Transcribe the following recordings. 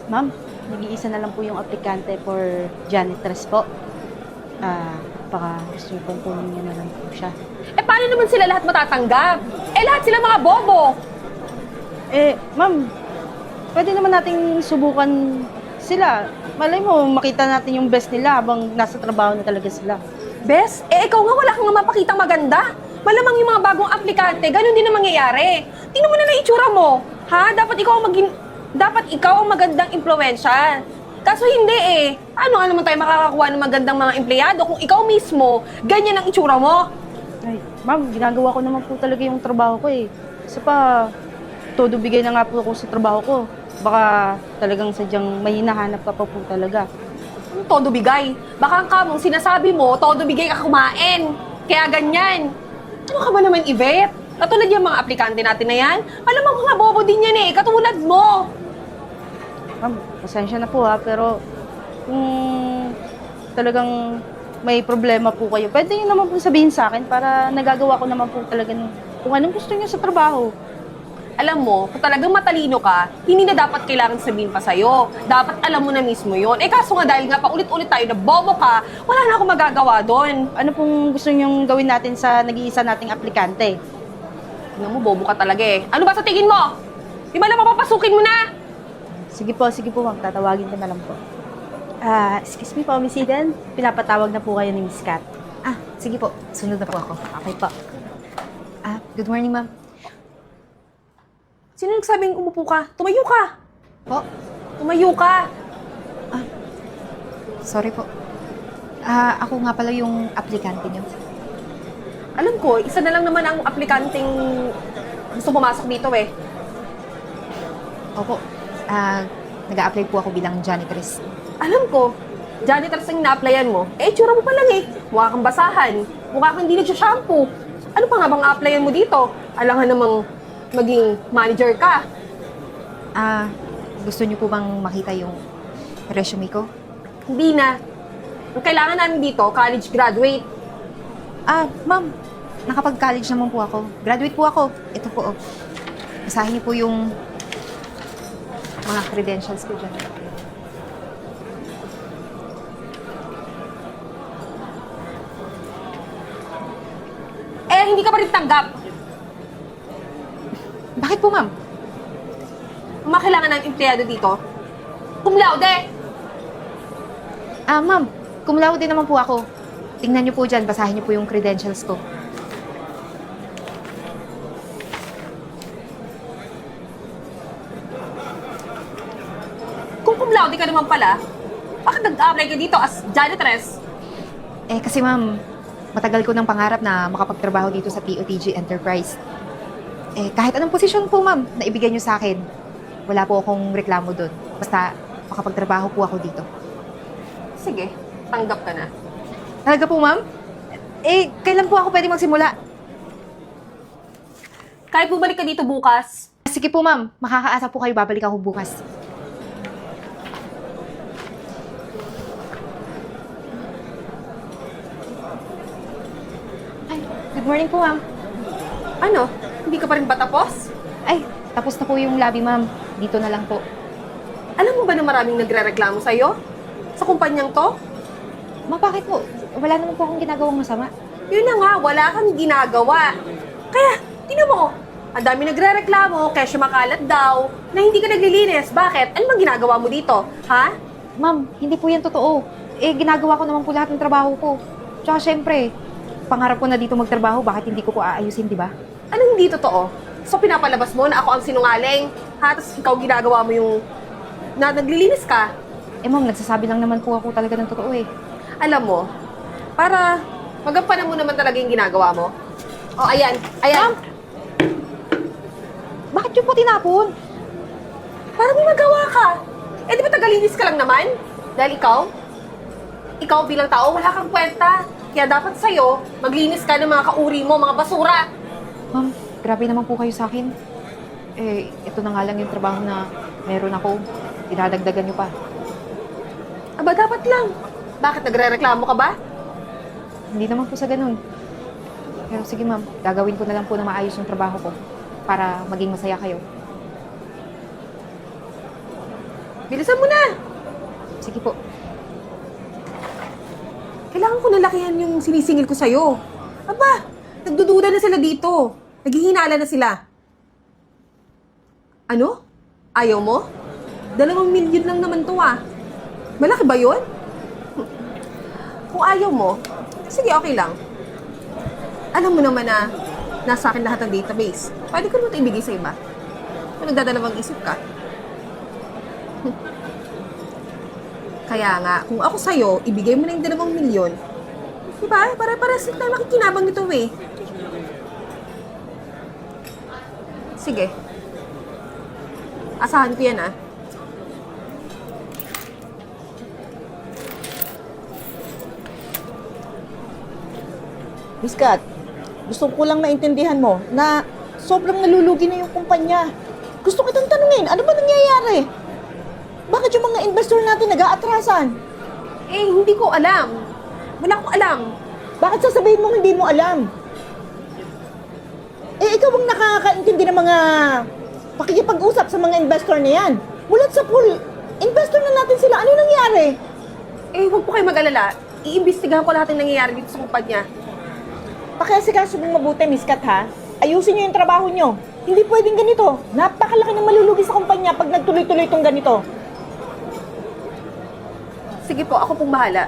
Ma'am, nag-iisa na lang po yung aplikante for janitress po. Baka gusto niyo pong kunin niyo na lang po siya. Eh, paano naman sila lahat matatanggap? Eh, lahat sila mga bobo. Ma'am, pwede naman nating subukan sila. Malay mo, makita natin yung best nila habang nasa trabaho na talaga sila. Bes, eh ikaw nga wala kang nga mapakitang maganda. Malamang yung mga bagong aplikante, ganun din ang mangyayari. Tingnan mo na lang itsura mo. Ha? Dapat ikaw ang magandang impluwensya. Kaso hindi eh. Ano nga naman tayo makakakuha ng magandang mga empleyado kung ikaw mismo, ganyan ang itsura mo? Ay, ma'am, ginagawa ko naman po talaga yung trabaho ko eh. Isa pa, todo bigay na nga po ako sa trabaho ko. Baka talagang sadyang may hinahanap ka pa po talaga. Ano todo bigay? Baka ang kamong sinasabi mo, todo bigay ka kumain. Kaya ganyan. Ano ka ba naman, Yvette? Katulad yung mga aplikante natin na yan, malamang mga bobo din yan eh, katulad mo. Ma'am, pasensya na po ha, pero kung talagang may problema po kayo, pwede niyo naman po sabihin sa akin para nagagawa ko naman po talaga kung anong gusto niyo sa trabaho. Alam mo, kung talagang matalino ka, hindi na dapat kailangan sabihin pa sa'yo. Dapat alam mo na mismo yon. Eh kaso nga dahil nga paulit-ulit tayo na bobo ka, wala na akong magagawa doon. Ano pong gusto niyong gawin natin sa nag-iisa nating aplikante? Tingnan mo, bobo ka talaga eh. Ano ba sa tingin mo? Di ba lang mapapasukin mo na? Sige po ma'am, tatawagin ko na lang po. Excuse me po, Miss Eden. Pinapatawag na po kayo ni Miss Kat. Sige po. Sunod na po ako. Okay po. Good morning, ma'am. Sino nagsabing umupo ka? Tumayo ka! Po? Tumayo ka! Sorry po. Ako nga pala yung aplikante niyo. Alam ko, isa na lang naman ang aplikanteng gusto pumasok dito eh. Opo. Nag-a-apply po ako bilang janitress. Alam ko, janitor ang na-applyan mo. Eh, tsura mo pa lang eh. Mukha kang basahan. Mukha kang hindi nagsha-shampoo. Ano pa nga bang a-applyan mo dito? Alangan namang maging manager ka. Gusto niyo po bang makita yung resume ko? Hindi na. Ang kailangan namin dito, college graduate. Ma'am, nakapag-college naman po ako. Graduate po ako. Ito po, oh. Basahin niyo po yung mga credentials ko dyan. Eh, hindi ka pa rin tanggap. Bakit po, ma'am? Ang mga kailangan ng empleyado dito, cum laude. Ma'am, cum laude naman po ako. Tingnan niyo po dyan, basahin niyo po yung credentials ko. Kung cum laude ka naman pala, bakit nag-apply ka dito as janitress? Kasi ma'am, matagal ko ng pangarap na makapagtrabaho dito sa POTG Enterprise. Kahit anong posisyon po, ma'am, na ibigay niyo sa akin, wala po akong reklamo doon. Basta makapagtrabaho po ako dito. Sige, tanggap ka na. Talaga po, ma'am? Kailan po ako pwede magsimula? Kahit bumalik ka dito bukas, Sige po, ma'am. Makakaasa po kayo, babalik ako bukas. Good morning po, ma'am. ano, hindi ka pa rin ba tapos? Tapos na po yung lobby, ma'am. Dito na lang po. Alam mo ba na maraming nagre-reklamo sa'yo? Sa kumpanyang to? Ma, bakit po? Wala naman po akong ginagawang masama. Yun na nga, wala kang ginagawa. Kaya, tingnan mo, ang dami nagre-reklamo, kesyo makalat daw, na hindi ka naglilinis. Bakit? Ano bang ginagawa mo dito? Ha? Ma'am, hindi po yan totoo. Ginagawa ko naman po lahat ng trabaho ko. Tsaka syempre, pangarap ko na dito magtrabaho, bakit hindi ko po aayusin, di ba? Anong hindi totoo? So pinapalabas mo na ako ang sinungaling? Ha? Tapos ikaw ginagawa mo yung na naglilinis ka? Ma'am, nagsasabi lang naman po ako talaga ng totoo eh. Alam mo, para magampanan mo naman talaga yung ginagawa mo. O, ayan. Ayan. Ma'am! Bakit yun po tinapon? Para may magawa ka. Eh, di ba tagalinis ka lang naman? Dahil ikaw bilang tao, wala kang kwenta. Kaya dapat sa'yo, maglinis ka ng mga kauri mo, mga basura. Ma'am, grabe naman po kayo sa akin. Ito na nga lang yung trabaho na meron ako. Dinadagdagan niyo pa. Aba, dapat lang. Bakit nagre-reklamo ka ba? Hindi naman po sa ganun. Pero sige ma'am, gagawin ko na lang po na maayos yung trabaho ko para maging masaya kayo. Bilisan mo na! Sige po. Kailangan ko nalakihan yung sinisingil ko sa'yo. Aba, nagdududa na sila dito. Naghihinala na sila. Ano? Ayaw mo? 2 milyon lang naman to ah. Malaki ba yun? Kung ayaw mo, sige okay lang. Alam mo naman na nasa akin lahat ng database. Pwede ko naman ito ibigay sa iba. Kung nagdadalawang isip ka. Kaya nga, kung ako sa'yo, ibigay mo na yung 2 milyon. Diba? Para tayo makikinabang nito eh. Sige. Asahan ko yan ah. Miss Kat, gusto ko lang maintindihan mo na sobrang nalulugi na yung kumpanya. Gusto kitang tanungin, ano ba nangyayari? Bakit yung mga investor natin nag-aatrasan? Eh, hindi ko alam. Wala akong alam. Bakit sasabihin mo hindi mo alam? Eh, ikaw ang nakakaintindi ng mga pakikipag-usap sa mga investor na yan. Mulat sa pool, investor na natin sila. Ano nangyari? Eh, huwag po kayo mag-alala. Iimbestigahan ko lahat ng nangyayari dito sa kumpanya. Pakiasikaso mong mabuti, Miss Kat, ha? Ayusin niyo yung trabaho niyo. Hindi pwedeng ganito. Napakalaki ng malulugi sa kumpanya pag nagtuloy-tuloy itong ganito. Sige po, ako pong bahala.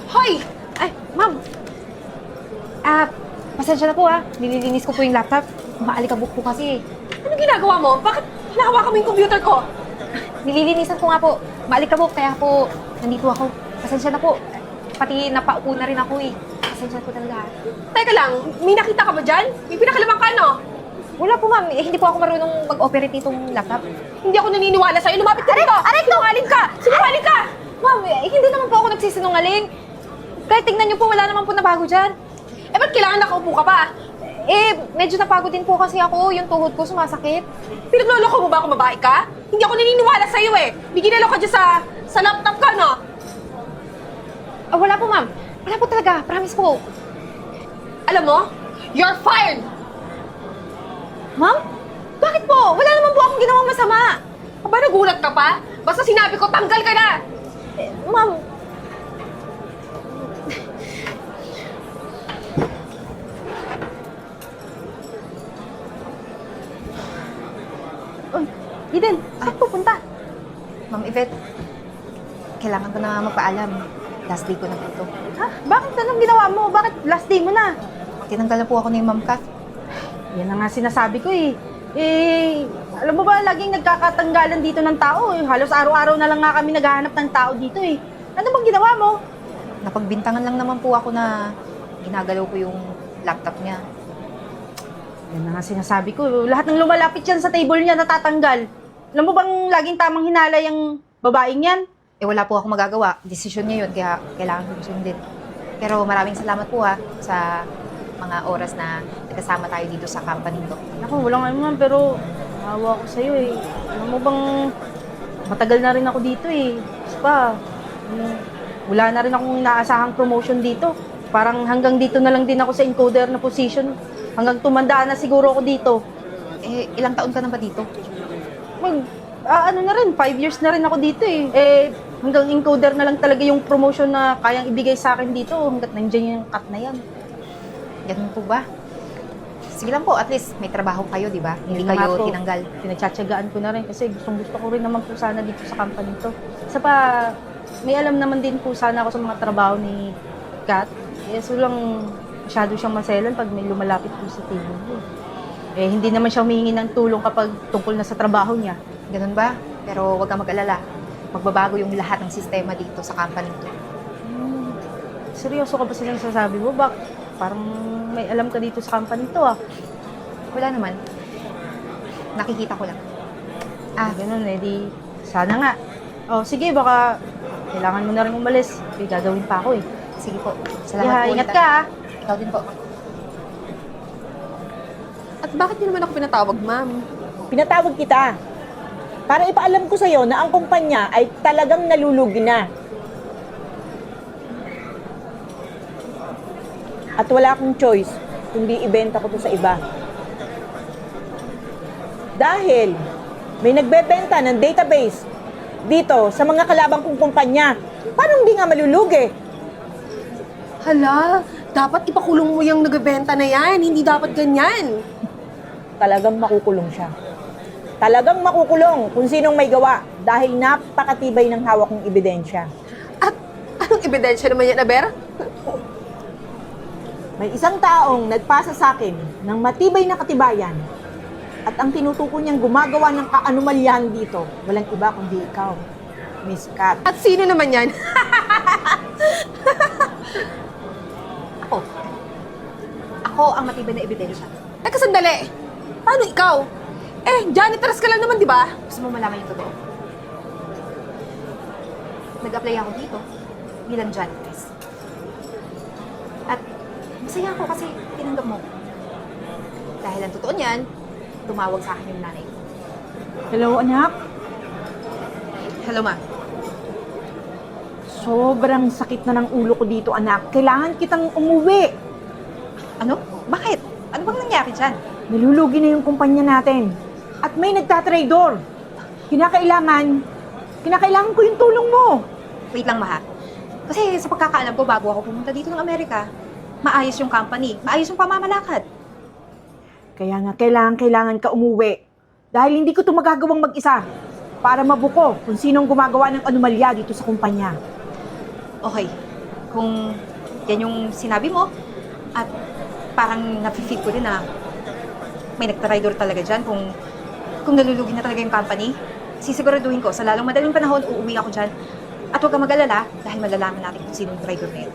Hoy! Ay, ma'am! Pasensya na po nililinis ko po yung laptop. Maalikabok po kasi. Ano ginagawa mo? Bakit hinahawakan mo yung computer ko? Nililinisan ko nga po. Maalikabok, kaya po nandito ako. Pasensya na po. Pati napaupo na rin ako eh. Pasensya po talaga. Teka lang, may nakita ka ba dyan? May pinakalaman ka, no? Wala po ma'am, hindi po ako marunong mag-operate itong laptop. Hindi ako naniniwala sa'yo. Lumapit ka rito! Sinungaling ka! Sinungaling ka! Ma'am, hindi naman po ako nagsisinungaling. Kahit tingnan niyo po, wala naman po nabago dyan. Eh, ba't kailangan nakaupo ka pa? Medyo napagod din po kasi ako. Yung tuhod ko sumasakit. Pinagloloko mo ba ako babae ka? Hindi ako naniniwala sa'yo eh. May ginalo ka dyan sa laptop ka, no? Wala po ma'am. Wala po talaga. Promise po. Alam mo, you're fired! Ma'am? Bakit po? Wala naman po akong ginawang masama. Aba, nagulat ka pa? Basta sinabi ko, tanggal ka na! Ma'am, Eden, saan pupunta? Ma'am Yvette, kailangan ko na magpaalam. Last day ko na po ito. Ha? Bakit anong ginawa mo? Bakit last day mo na? Tinanggal na po ako ni Ma'am Kath. Yan na nga sinasabi ko eh. Alam mo ba, laging nagkakatanggalan dito ng tao eh. Halos araw-araw na lang nga kami naghahanap ng tao dito eh. Ano bang ginawa mo? Napagbintangan lang naman po ako na ginagalaw ko yung laptop niya. Yan na nga sinasabi ko. Lahat ng lumalapit yan sa table niya natatanggal. Alam mo bang laging tamang hinala yung babaeng yan? Wala po ako magagawa. Desisyon niya yun, kaya kailangan ko sundin. Pero maraming salamat po sa mga oras na nagkasama tayo dito sa company to. Ako, walang ano man, pero nahawa ko sa'yo eh. Alam mo bang matagal na rin ako dito eh. Kasi pa, wala na rin akong inaasahang promotion dito. Parang hanggang dito na lang din ako sa encoder na position. Hanggang tumandaan na siguro ako dito. Ilang taon ka na ba dito? Ano na rin, 5 years na rin ako dito eh. Hanggang encoder na lang talaga yung promotion na kayang ibigay sa akin dito hanggat nandiyan yung cut na yan. Ganun po ba? Sige lang po, at least may trabaho kayo, di ba? Hindi kayo tinanggal. Pinagtsatsagaan ko na rin kasi gustong-gusto ko rin naman po sana dito sa company to. Isa pa, may alam naman din po sana ako sa mga trabaho ni Kat. So lang, masyado siyang maselan pag may lumalapit po sa table niya. Hindi naman siya humingi ng tulong kapag tungkol na sa trabaho niya. Ganun ba? Pero huwag kang mag-alala. Magbabago yung lahat ng sistema dito sa company to. Seryoso ka ba silang sasabi mo? Parang may alam ka dito sa company to Wala naman. Nakikita ko lang. Ganun di sana nga. Sige, baka kailangan mo na rin umalis. May gagawin pa ako eh. Sige po. Salamat Yeah, po. ingat ulit, ka, ah. ah. Ikaw din po. At bakit niyo naman ako pinatawag, ma'am? Pinatawag kita para ipaalam ko sa'yo na ang kumpanya ay talagang nalulugi na. At wala akong choice kundi ibenta ko to sa iba. Dahil may nagbebenta ng database dito sa mga kalabang kong kumpanya. Paano hindi nga malulugi? Hala, dapat ipakulong mo yung nagbebenta na yan. Hindi dapat ganyan. Talagang makukulong siya. Talagang makukulong kung sinong may gawa dahil napakatibay ng hawak ng ebidensya. At anong ebidensya naman yan, Aber? May isang taong nagpasa sa akin ng matibay na katibayan at ang tinutukoy niyang gumagawa ng kaanumalyahan dito, walang iba kundi ikaw, Miss Kat. At sino naman yan? Ako. Ako ang matibay na ebidensya. Teka, sandali. Paano ikaw? Janitress ka lang naman, di ba? Gusto mo malaman yung totoo? Nag-apply ako dito bilang janitress. At masaya ako kasi tinanggap mo. Dahil ang totoo niyan, tumawag sa akin yung nanay ko. Hello, anak. Hello, ma. Sobrang sakit na ng ulo ko dito, anak. Kailangan kitang umuwi. Ano? Bakit? Ano bang nangyari dyan? Nalulugi na yung kumpanya natin. At may nagtatraidor. Kinakailangan ko yung tulong mo. Wait lang, ma. Kasi sa pagkakaalam ko, bago ako pumunta dito ng Amerika, maayos yung company, maayos yung pamamalakad. Kaya nga, kailangan ka umuwi. Dahil hindi ko ito magagawang mag-isa. Para mabuko kung sinong gumagawa ng anomalya dito sa kumpanya. Okay, kung yan yung sinabi mo, at parang nafe-feel ko din na may nagtraidor talaga dyan, kung nalulugi na talaga yung company, sisiguraduhin ko sa lalong madaling panahon, uuwi ako dyan. At huwag kang mag-alala dahil malalaman natin kung sino yung traidor na yun.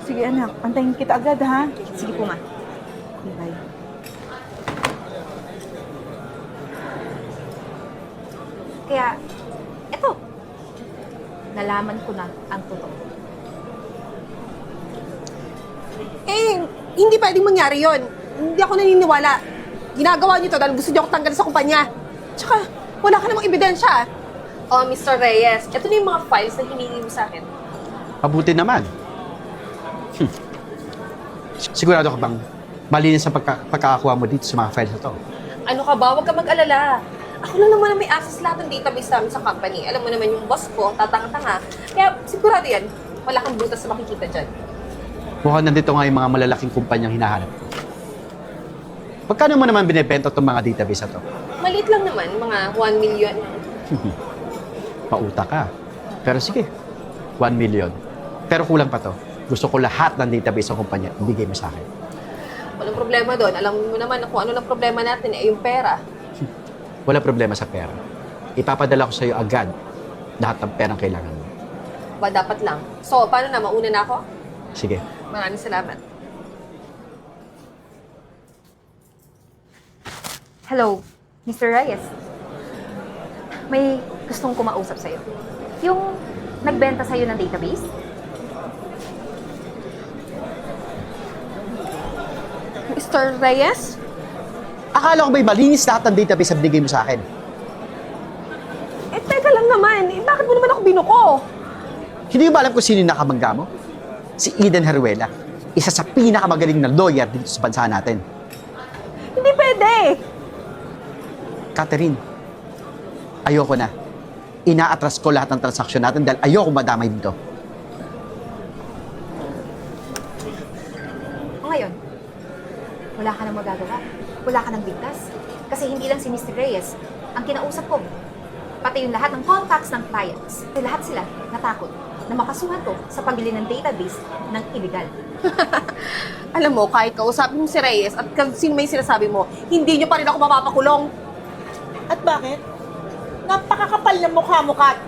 Sige anak, antayin kita agad ha. Sige po, ma. Okay, bye. Kaya, eto, nalaman ko na ang totoo. Hindi pwedeng mangyari yon. Hindi ako naniniwala. Ginagawa niyo to dahil gusto niyo ako tanggalin sa kumpanya. Tsaka, wala ka namang ebidensya. Oh, Mr. Reyes, ito na yung mga files na hiningi mo sa akin. Mabuti naman. Sigurado ka bang malinis ang pagkakakuha mo dito sa mga files na to? Ano ka ba? Huwag ka mag-alala. Ako lang naman ang may access lahat ng database namin sa company. Alam mo naman yung boss ko, tatanga-tanga. Kaya sigurado yan, wala kang butas na makikita dyan. Mukhang nandito nga yung mga malalaking kumpanyang hinahanap ko. Pagkano mo naman binibenta itong mga database na to? Maliit lang naman, mga 1 million. Pauta ka. Pero sige, 1 million. Pero kulang pa to. Gusto ko lahat ng database ng kumpanya, ibigay mo sa akin. Walang problema doon. Alam mo naman kung ano lang problema natin, yung pera. Wala problema sa pera. Ipapadala ko sa iyo agad lahat ng perang kailangan mo. Ba, dapat lang. So, paano na? Mauna na ako? Sige. Maraming salamat. Hello, Mr. Reyes. May gustong kumausap sa'yo. Yung nagbenta sa'yo ng database? Mr. Reyes? Akala ko ba'y malinis lahat ng database na binigay mo sa akin? Teka lang naman. Bakit mo naman ako binuko? Hindi mo ba alam kung sino yung nakamangga mo? Si Eden Heruela. Isa sa pinakamagaling na lawyer dito sa bansa natin. Hindi pwede. Catherine, ayoko na. Ina-atras ko lahat ng transaksyon natin dahil ayoko madamay dito. O ngayon, wala ka nang magagawa. Wala ka nang bigkas. Kasi hindi lang si Mr. Reyes ang kinausap ko. Pati yung lahat ng contacts ng clients. Lahat sila natakot na makasuhan ko sa pagbili ng database ng illegal. Alam mo, kahit kausapin mo si Reyes at sino may sinasabi mo, hindi niyo pa rin ako mapapakulong. At bakit? Napakakapal ng mukha mo, Kat.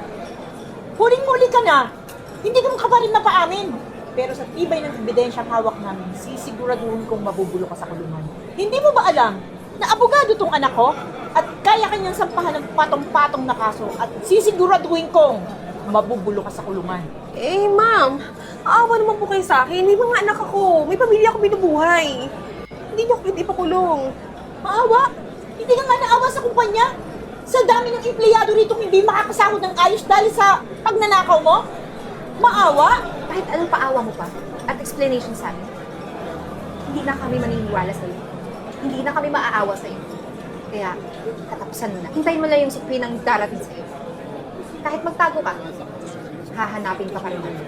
Huling-huli ka na. Hindi ka pa rin napaamin. Pero sa tibay ng ebidensyang hawak namin, sisiguraduhin kong mabubulo ka sa kulungan. Hindi mo ba alam na abogado tong anak ko at kaya kanyang sampahan ng patong-patong na kaso at sisiguraduhin kong mabubulo ka sa kulungan? Eh, ma'am, aawa naman po kayo sa akin. May mga anak ako. May pamilya ako binubuhay. Hindi niyo ako pwede ipakulong. Maawa? Hindi ka nga naawa sa kumpanya? Sa dami ng empleyado rito hindi makakasahod ng ayos dahil sa pagnanakaw mo? Maawa? Kahit anong paawa mo pa at explanation sa amin, hindi na kami maniniwala sa'yo. Hindi na kami maaawa sa'yo. Kaya, katapusan mo na. Hintayin mo lang yung sukwi ng darating sa'yo. Kahit magtago ka, hahanapin ka pa rin namin.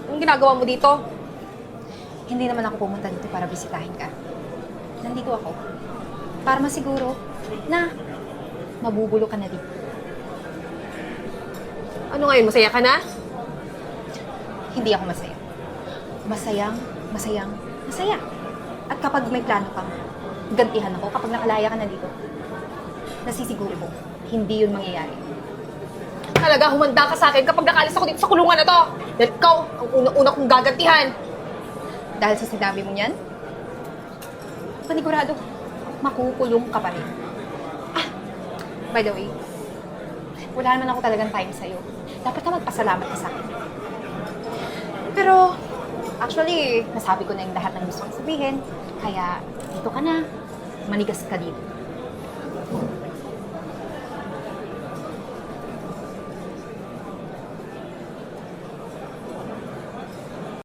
Anong ginagawa mo dito? Hindi naman ako pumunta dito para bisitahin ka. Nandito ako para masiguro na mabubulo ka na dito. Ano ngayon, masaya ka na? Hindi ako masaya. Masaya. At kapag may plano kang gantihan ako, kapag nakalaya ka na dito, nasisiguro ko, hindi yun mangyayari. Talaga, humanda ka sa akin kapag nakaalis ako dito sa kulungan na to. Dahil ikaw, ang una-una kong gagantihan. Dahil sa sinabi mo niyan, panigurado, makukulong ka pa rin. Ah, by the way, wala naman ako talagang time sa'yo. Dapat ka magpasalamat ka sa akin. Pero, actually, nasabi ko na yung lahat ng gusto kong sabihin. Kaya, dito ka na. Manigas ka dito.